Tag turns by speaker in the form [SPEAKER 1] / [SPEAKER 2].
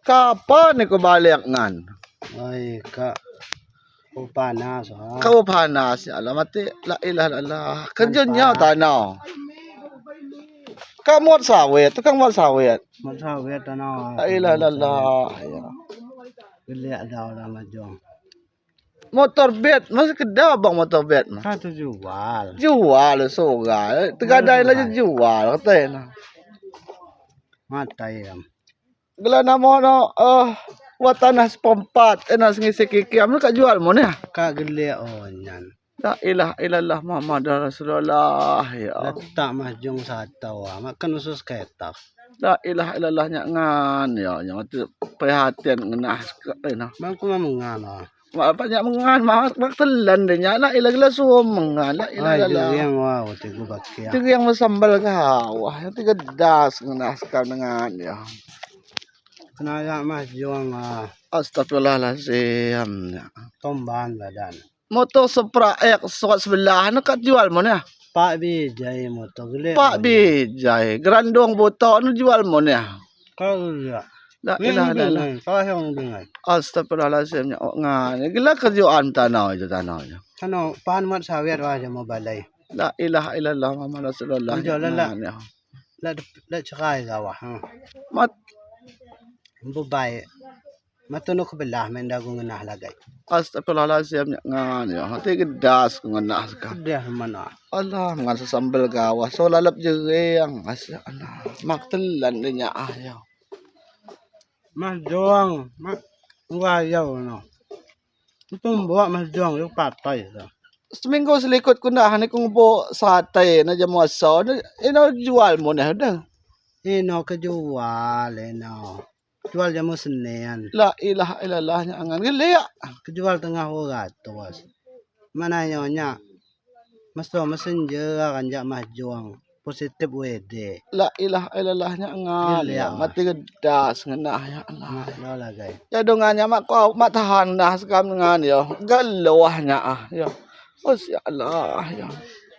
[SPEAKER 1] Kapan ni ko balik ngan?
[SPEAKER 2] Ay, upanas.
[SPEAKER 1] Kau panas ya Allah mati la ilaha illallah. Kerjun nyaw tanaw. Kamu sawit, tukang buat sawit.
[SPEAKER 2] Masawit tanaw.
[SPEAKER 1] La ilaha illallah.
[SPEAKER 2] Geli daw lah majong.
[SPEAKER 1] Motor bet, masih kedai bang motor bet mah.
[SPEAKER 2] Kata jual.
[SPEAKER 1] Jual soga. Tegadai lah jual katanya.
[SPEAKER 2] Matai am.
[SPEAKER 1] Gela nama no buat tanah sepempat enak ngisi kiki amun kak jual mo ya.
[SPEAKER 2] Kak geli onyan.
[SPEAKER 1] La ilaha illallah Muhammadar Rasulullah ya.
[SPEAKER 2] Letak mahjong satau makan usus ketak.
[SPEAKER 1] La ilaha illallah nya ngan ya nya perhatian ngenah nah.
[SPEAKER 2] Bang ku mengan.
[SPEAKER 1] Apa nya mengan mak telan de nya la ilaha sum mengan la ilaha illallah.
[SPEAKER 2] Yang wow tigu bakia.
[SPEAKER 1] Tiga yang mesambal ka wah tiga das ngenah sekali dengan ya.
[SPEAKER 2] Kenapa mahjong
[SPEAKER 1] Astagfirullahalazim.
[SPEAKER 2] Tomban badan.
[SPEAKER 1] Motor Supra X suat sebelah nu kat jual mo ya.
[SPEAKER 2] Pak Bijay motor gele.
[SPEAKER 1] Pak Bijay, grandong botok nu jual mo ya.
[SPEAKER 2] Kau ya.
[SPEAKER 1] La ilaha illallah.
[SPEAKER 2] Kau yang dengar.
[SPEAKER 1] Astagfirullahalazim nya ngan. Gila kerjaan tanah itu tanahnya.
[SPEAKER 2] Kano pan mat sawit aja mau balai.
[SPEAKER 1] La ilaha illallah Muhammad Rasulullah.
[SPEAKER 2] La cerai sawah.
[SPEAKER 1] Mat
[SPEAKER 2] Bubai. Matunok belah mendagung ngenah lagay.
[SPEAKER 1] astagfirullahalazim nya ngan ya. Hati gedas ngenah sekali.
[SPEAKER 2] Dia mana?
[SPEAKER 1] Allah ngan sesambel gawah. So lalap jereng asya Allah. Maktelan de nya ya.
[SPEAKER 2] Mas doang, mas wayau no. Itu bawa mas doang yung patay so.
[SPEAKER 1] Seminggu selikut ko na hani kong po sate na jamo aso. Ino jual mo na dah.
[SPEAKER 2] Ino kejual ino. Jual jamu Senin.
[SPEAKER 1] La ilaha illallah nya angan gele.
[SPEAKER 2] Kejual tengah 100. Mana nyonya? Mas to messenger kan jak mas juang. Positif WD.
[SPEAKER 1] La ilaha illallah nya angan. Ya mati gedas ngenah ya Allah.
[SPEAKER 2] Lo lagay.
[SPEAKER 1] Ya dongannya mak kau mak tahan dah sekam ngan ya. Galawah nya ya. Oh ya Allah ya.